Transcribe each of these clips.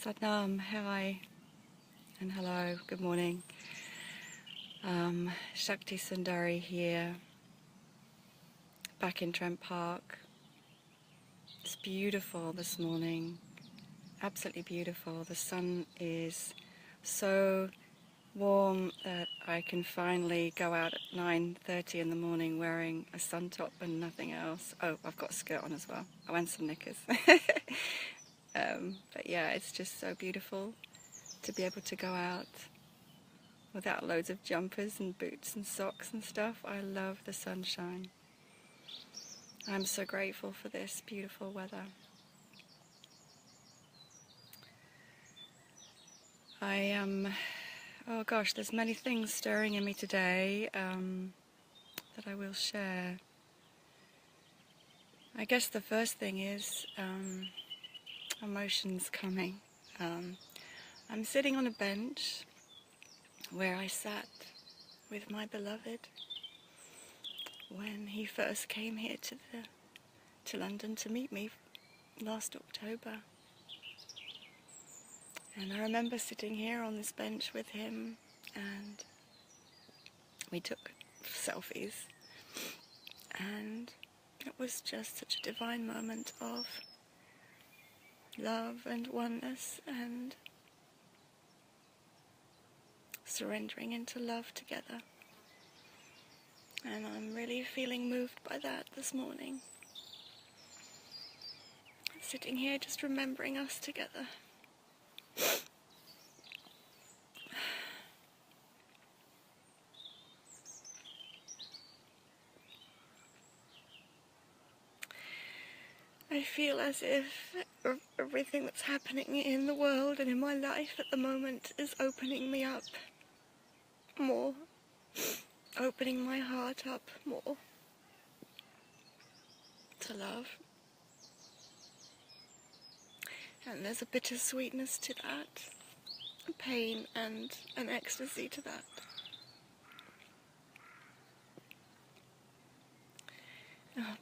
Satnam, hi, and hello, good morning. Shakti Sundari here, back in Trent Park. It's beautiful this morning, absolutely beautiful. The sun is so warm that I can finally go out at 9:30 in the morning wearing a sun top and nothing else. Oh, I've got a skirt on as well. I and some knickers. But yeah, it's just so beautiful to be able to go out without loads of jumpers and boots and socks and stuff. I love the sunshine. I'm so grateful for this beautiful weather. Oh gosh, there's many things stirring in me today that I will share. I guess the first thing is emotions coming. I'm sitting on a bench where I sat with my beloved when he first came here to London to meet me last October. And I remember sitting here on this bench with him, and we took selfies, and it was just such a divine moment of love and oneness and surrendering into love together. And I'm really feeling moved by that this morning. Sitting here just remembering us together. I feel as if everything that's happening in the world and in my life at the moment is opening me up more, opening my heart up more to love. And there's a bittersweetness to that, a pain and an ecstasy to that. Oh,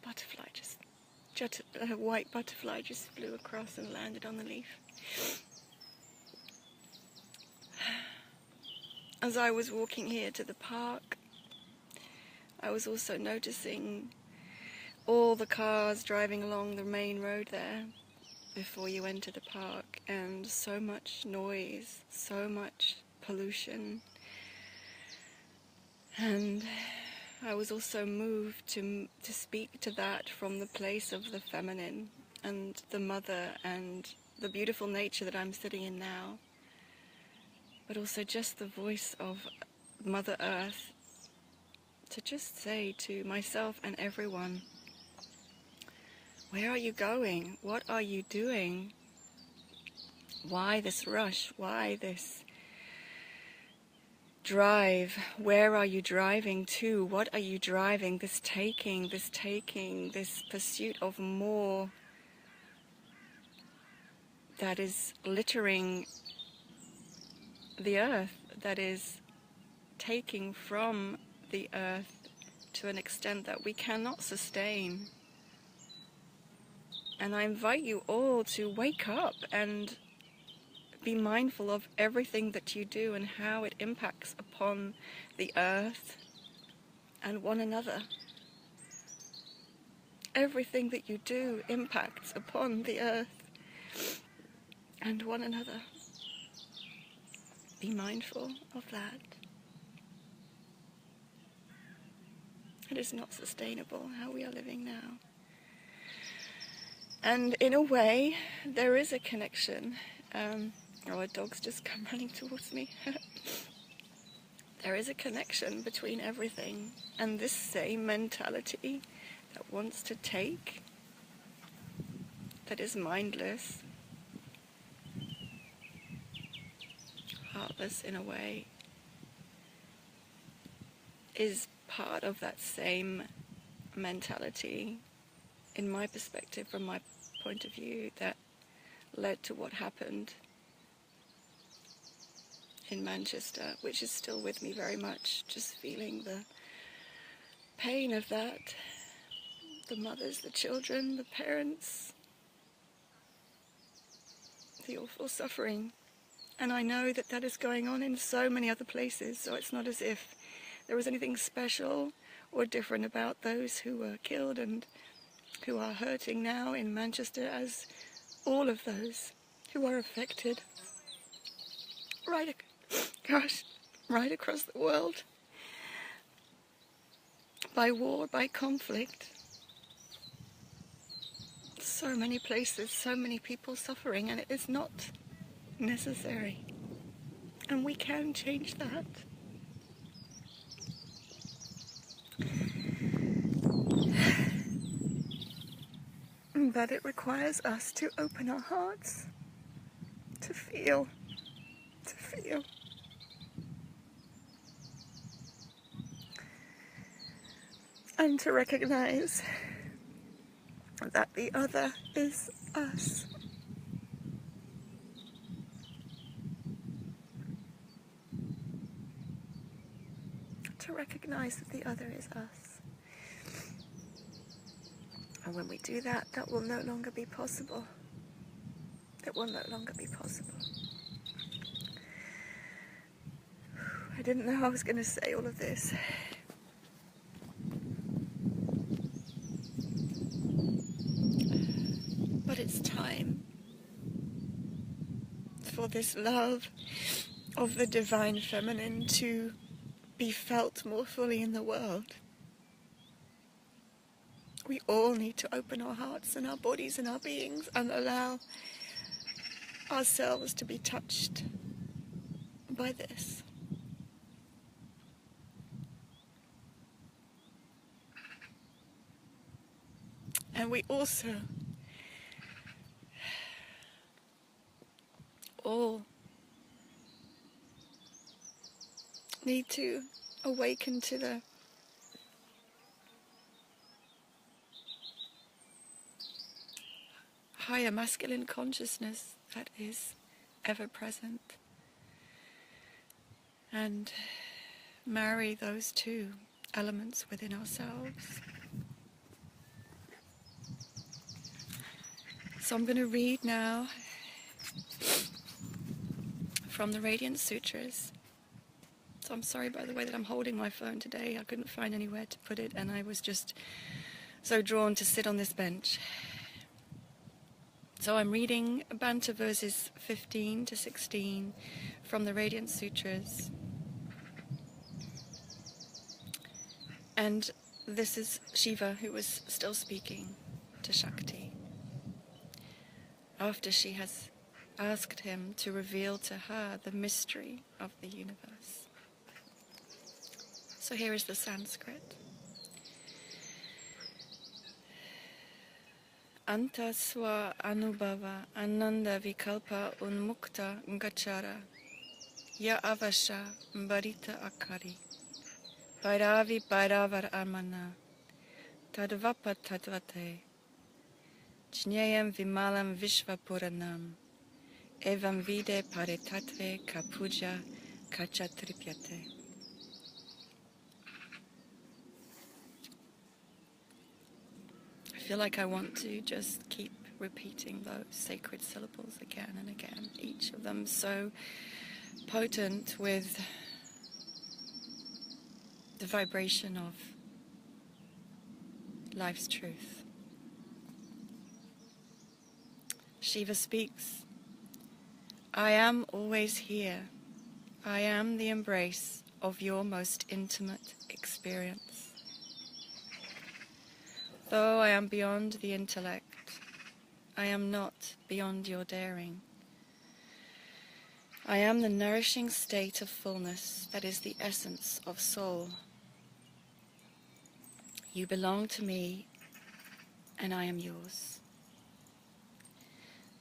a white butterfly just flew across and landed on the leaf. As I was walking here to the park, I was also noticing all the cars driving along the main road there before you enter the park, and so much noise, so much pollution. And I was also moved to speak to that from the place of the feminine and the mother and the beautiful nature that I'm sitting in now, but also just the voice of Mother Earth, to just say to myself and everyone, where are you going? What are you doing? Why this rush? Why this drive? Where are you driving to? What are you driving? This taking, this pursuit of more that is littering the earth, that is taking from the earth to an extent that we cannot sustain. And I invite you all to wake up and be mindful of everything that you do and how it impacts upon the earth and one another. Everything that you do impacts upon the earth and one another. Be mindful of that. It is not sustainable how we are living now. And in a way, there is a connection. A dog's just come running towards me. There is a connection between everything and this same mentality that wants to take, that is mindless, heartless in a way, is part of that same mentality, in my perspective, from my point of view, that led to what happened in Manchester, which is still with me very much, just feeling the pain of that. The mothers, the children, the parents, the awful suffering. And I know that that is going on in so many other places, so it's not as if there was anything special or different about those who were killed and who are hurting now in Manchester as all of those who are affected right across the world by war, by conflict. So many places, so many people suffering, and it is not necessary. And we can change that. But it requires us to open our hearts, to feel, and to recognize that the other is us. To recognize that the other is us. And when we do that, that will no longer be possible. It will no longer be possible. I didn't know I was going to say all of this. But it's time for this love of the divine feminine to be felt more fully in the world. We all need to open our hearts and our bodies and our beings and allow ourselves to be touched by this. And we also all need to awaken to the higher masculine consciousness that is ever present, and marry those two elements within ourselves. So I'm going to read now from the Radiance Sutras. So I'm sorry, by the way, that I'm holding my phone today. I couldn't find anywhere to put it, and I was just so drawn to sit on this bench. So I'm reading Banter verses 15 to 16 from the Radiance Sutras. And this is Shiva, who was still speaking to Shakti after she has asked him to reveal to her the mystery of the universe. So here is the Sanskrit. Anta swa anubhava ananda vikalpa unmukta gachara ya avasha barita akari Bhairavi Bhairavar Amana Tadvapa Tadvate Jnayam Vimalam Vishvapuranam Evam Vide Paritatve Kapuja Kachatripyate. I feel like I want to just keep repeating those sacred syllables again and again, each of them so potent with the vibration of life's truth. Shiva speaks, I am always here. I am the embrace of your most intimate experience. Though I am beyond the intellect, I am not beyond your daring. I am the nourishing state of fullness that is the essence of soul. You belong to me, and I am yours.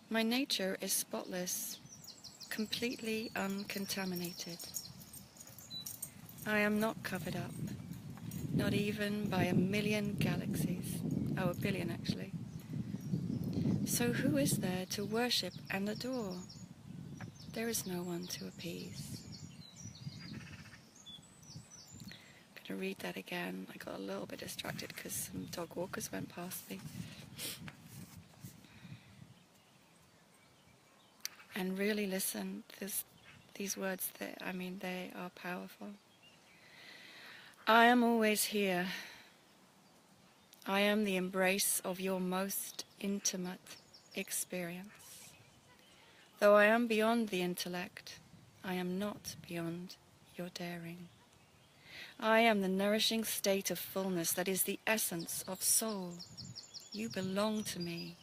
My nature is spotless, completely uncontaminated. I am not covered up, not even by 1,000,000 galaxies. Oh, 1 billion actually. So who is there to worship and adore? There is no one to appease. I'm going to read that again. I got a little bit distracted because some dog walkers went past me. and really listen. These words, they are powerful. I am always here. I am the embrace of your most intimate experience. Though I am beyond the intellect, I am not beyond your daring. I am the nourishing state of fullness that is the essence of soul. You belong to me,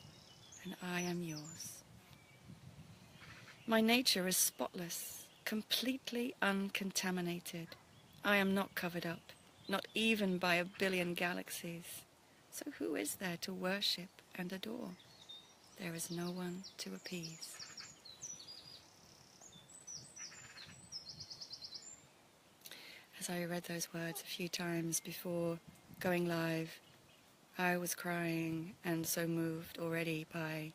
and I am yours. My nature is spotless, completely uncontaminated. I am not covered up, not even by a billion galaxies. So who is there to worship and adore? There is no one to appease. As I read those words a few times before going live, I was crying and so moved already by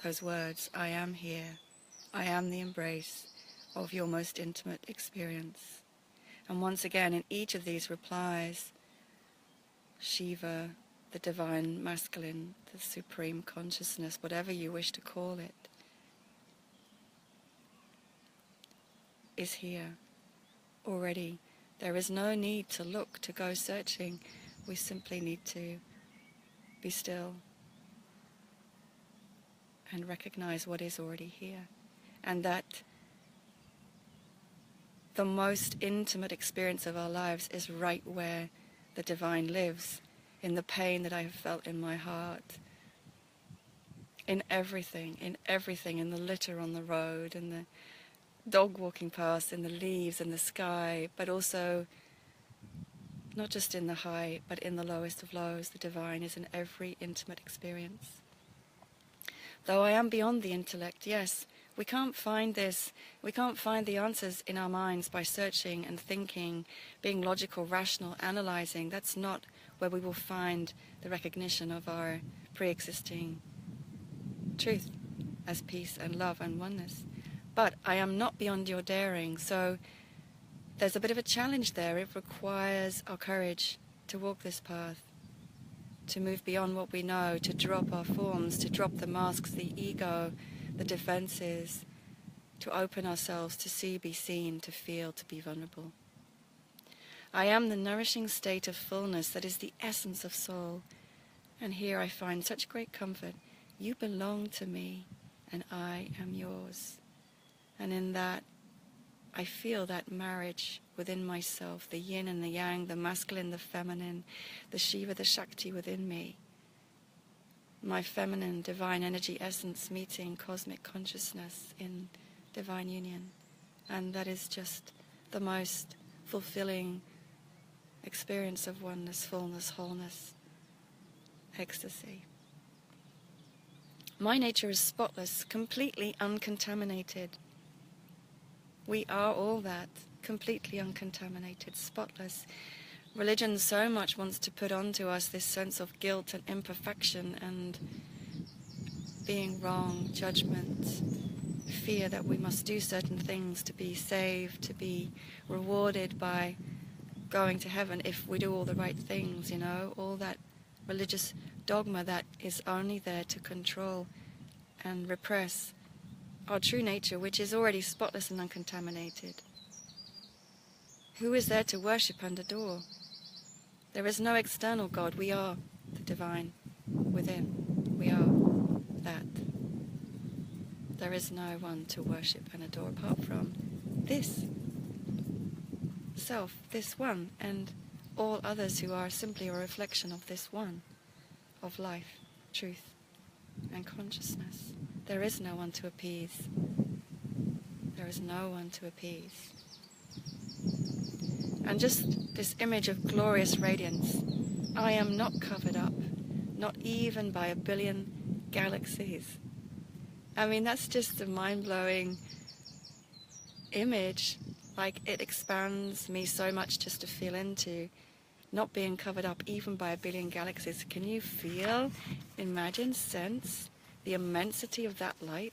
those words. I am here. I am the embrace of your most intimate experience. And once again, in each of these replies, Shiva, the divine masculine, the supreme consciousness, whatever you wish to call it, is here already. There is no need to look, to go searching. We simply need to be still and recognize what is already here. And that the most intimate experience of our lives is right where the divine lives, in the pain that I have felt in my heart, in everything, in the litter on the road, in the dog walking past, in the leaves, in the sky, but also not just in the high, but in the lowest of lows. The divine is in every intimate experience. Though I am beyond the intellect, yes, we can't find this, we can't find the answers in our minds by searching and thinking, being logical, rational, analyzing. That's not where we will find the recognition of our pre-existing truth as peace and love and oneness. But I am not beyond your daring, so there's a bit of a challenge there. It requires our courage to walk this path, to move beyond what we know, to drop our forms, to drop the masks, the ego, the defenses, to open ourselves, to see, be seen, to feel, to be vulnerable. I am the nourishing state of fullness that is the essence of soul. And here I find such great comfort. You belong to me, and I am yours. And in that, I feel that marriage within myself, the yin and the yang, the masculine, the feminine, the Shiva, the Shakti within me. My feminine divine energy essence meeting cosmic consciousness in divine union. And that is just the most fulfilling experience of oneness, fullness, wholeness, ecstasy. My nature is spotless, completely uncontaminated. We are all that, completely uncontaminated, spotless. Religion so much wants to put onto us this sense of guilt and imperfection and being wrong, judgment, fear that we must do certain things to be saved, to be rewarded by going to heaven if we do all the right things, all that religious dogma that is only there to control and repress our true nature, which is already spotless and uncontaminated. Who is there to worship and adore? There is no external God. We are the divine within. We are that. There is no one to worship and adore apart from this self, this one, and all others who are simply a reflection of this one, of life, truth, and consciousness. There is no one to appease. There is no one to appease. And just this image of glorious radiance. I am not covered up, not even by a billion galaxies. I mean, that's just a mind-blowing image. Like, it expands me so much just to feel into not being covered up even by a billion galaxies. Can you feel, imagine, sense the immensity of that light?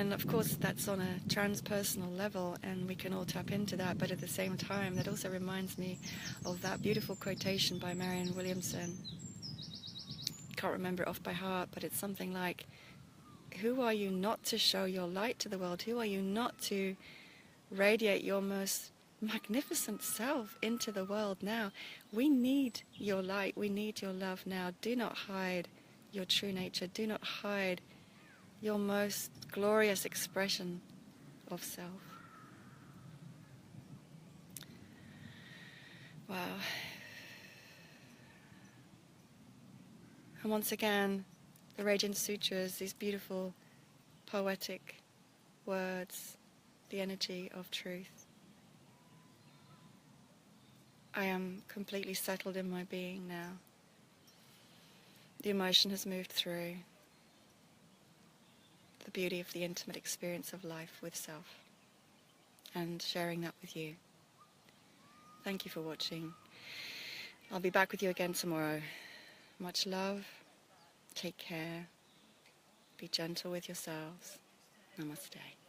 And of course that's on a transpersonal level, and we can all tap into that, but at the same time that also reminds me of that beautiful quotation by Marianne Williamson. Can't remember it off by heart, but it's something like, who are you not to show your light to the world? Who are you not to radiate your most magnificent self into the world now? We need your light, we need your love now. Do not hide your true nature. Do not hide your most glorious expression of self. Wow. And once again, the Radiance Sutras, these beautiful poetic words, the energy of truth. I am completely settled in my being now. The emotion has moved through. The beauty of the intimate experience of life with self, and sharing that with you. Thank you for watching. I'll be back with you again tomorrow. Much love. Take care. Be gentle with yourselves. Namaste.